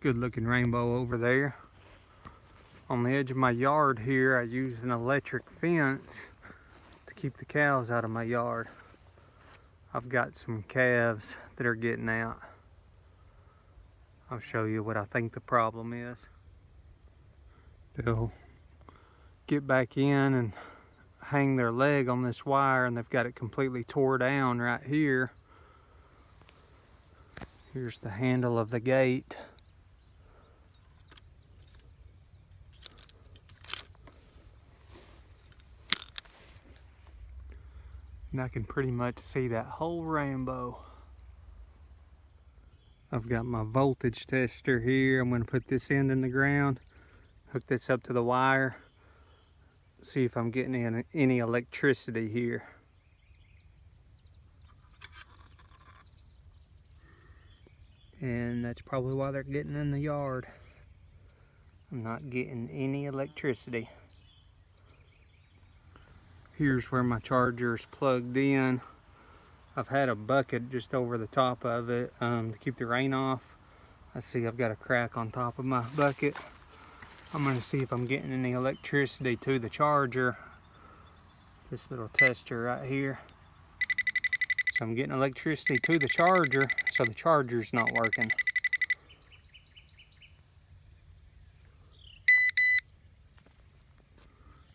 good looking rainbow over there. On the edge of my yard here, I use an electric fence to keep the cows out of my yard. I've got some calves that are getting out. I'll show you what I think the problem is. They'll get back in and hang their leg on this wire, and they've got it completely tore down right here. Here's the handle of the gate. And I can pretty much see that whole rainbow. I've got my voltage tester here. I'm going to put this end in the ground, hook this up to the wire, see if I'm getting any electricity here. And that's probably why they're getting in the yard. I'm not getting any electricity. Here's where my charger is plugged in. I've had a bucket just over the top of it to keep the rain off. I see I've got a crack on top of my bucket. I'm going to see if I'm getting any electricity to the charger. This little tester right here. So I'm getting electricity to the charger, so the charger's not working.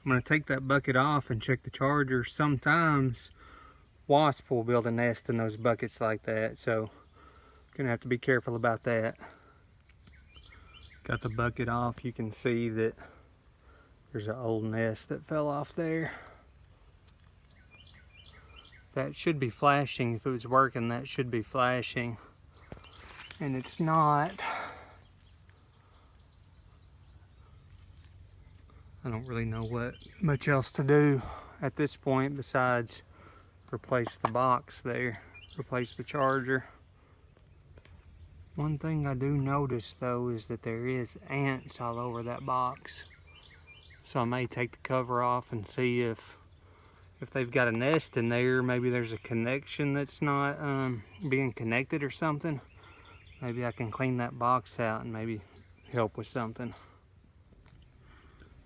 I'm going to take that bucket off and check the charger. Sometimes wasps will build a nest in those buckets like that, so I'm going to have to be careful about that. Got the bucket off. You can see that there's an old nest that fell off there. That should be flashing. If it was working, that should be flashing. And it's not. I don't really know what much else to do at this point besides replace the box there, replace the charger. One thing I do notice though is that there is ants all over that box. So I may take the cover off and see if they've got a nest in there. Maybe there's a connection that's not being connected or something. Maybe I can clean that box out and maybe help with something.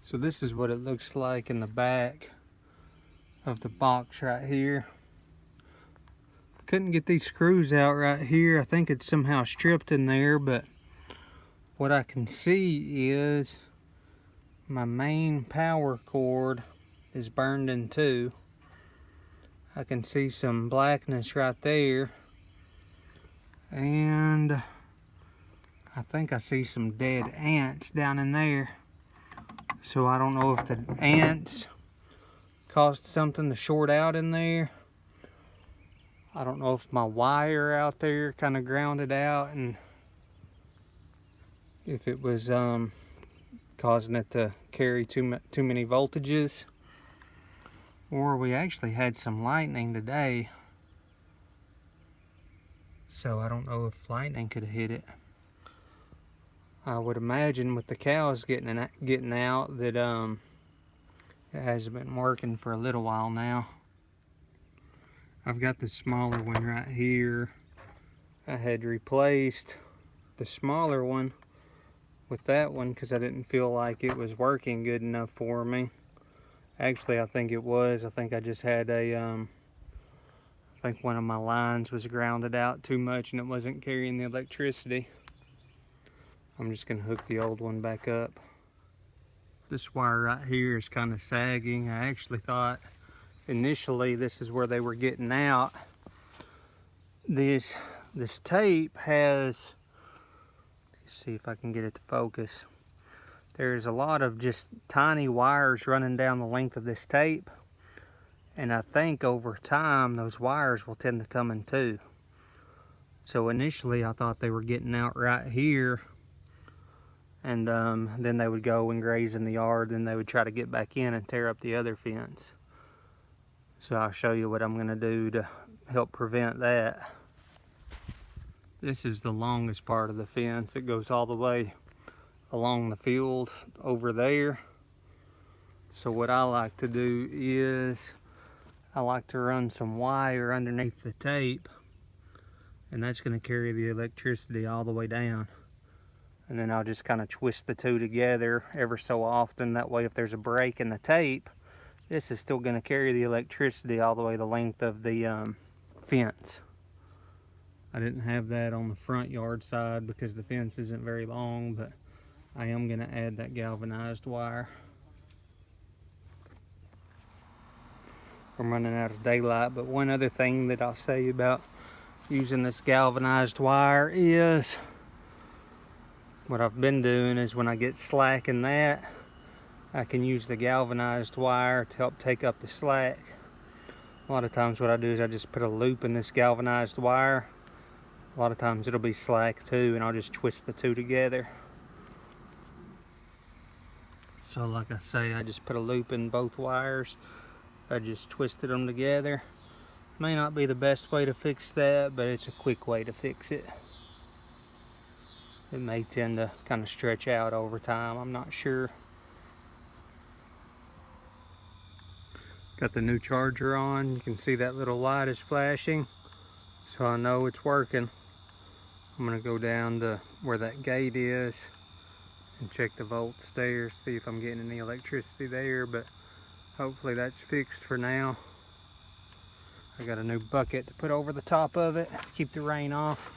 So this is what it looks like in the back of the box right here. Couldn't get these screws out right here. I think it's somehow stripped in there, but what I can see is my main power cord is burned in two. I can see some blackness right there, and I think I see some dead ants down in there. So I don't know if the ants caused something to short out in there. I don't know if my wire out there kind of grounded out, and if it was causing it to carry too many voltages. Or we actually had some lightning today, so I don't know if lightning could have hit it. I would imagine with the cows getting out that it hasn't been working for a little while now. I've got the smaller one right here. I had replaced the smaller one with that one because I didn't feel like it was working good enough for me. Actually, I think it was. I think I just had I think one of my lines was grounded out too much and it wasn't carrying the electricity. I'm just going to hook the old one back up. This wire right here is kind of sagging. I actually thought initially this is where they were getting out. This tape has, let's see if I can get it to focus. There's a lot of just tiny wires running down the length of this tape, and I think over time those wires will tend to come in two. So initially I thought they were getting out right here, and then they would go and graze in the yard, then they would try to get back in and tear up the other fence. So I'll show you what I'm going to do to help prevent that. This is the longest part of the fence. It goes all the way along the field over there. So what I like to do is I like to run some wire underneath the tape, and that's going to carry the electricity all the way down. And then I'll just kind of twist the two together ever so often. That way if there's a break in the tape, this is still going to carry the electricity all the way the length of the fence. I didn't have that on the front yard side because the fence isn't very long, but I am going to add that galvanized wire. I'm running out of daylight, but one other thing that I'll say about using this galvanized wire is, what I've been doing is when I get slack in that, I can use the galvanized wire to help take up the slack. A lot of times what I do is I just put a loop in this galvanized wire. A lot of times it'll be slack too, and I'll just twist the two together. So like I say, I just put a loop in both wires. I just twisted them together. May not be the best way to fix that, but it's a quick way to fix it. It may tend to kind of stretch out over time, I'm not sure. Got the new charger on. You can see that little light is flashing, so I know it's working. I'm gonna go down to where that gate is and check the volts there, see if I'm getting any electricity there, but hopefully that's fixed for now. I got a new bucket to put over the top of it, keep the rain off.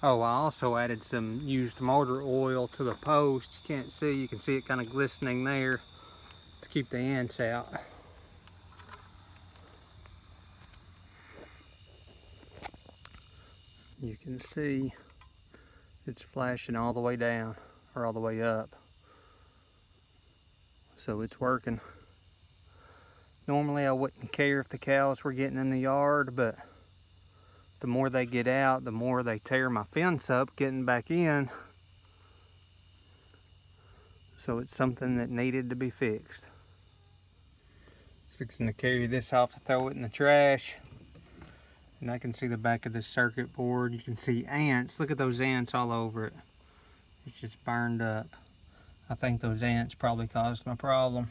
Oh, I also added some used motor oil to the post. You can't see, you can see it kind of glistening there to keep the ants out. You can see it's flashing all the way down, or all the way up. So it's working. Normally I wouldn't care if the cows were getting in the yard, but the more they get out, the more they tear my fence up getting back in. So it's something that needed to be fixed. Just fixing to carry this off to throw it in the trash. And I can see the back of this circuit board. You can see ants. Look at those ants all over it. It's just burned up. I think those ants probably caused my problem.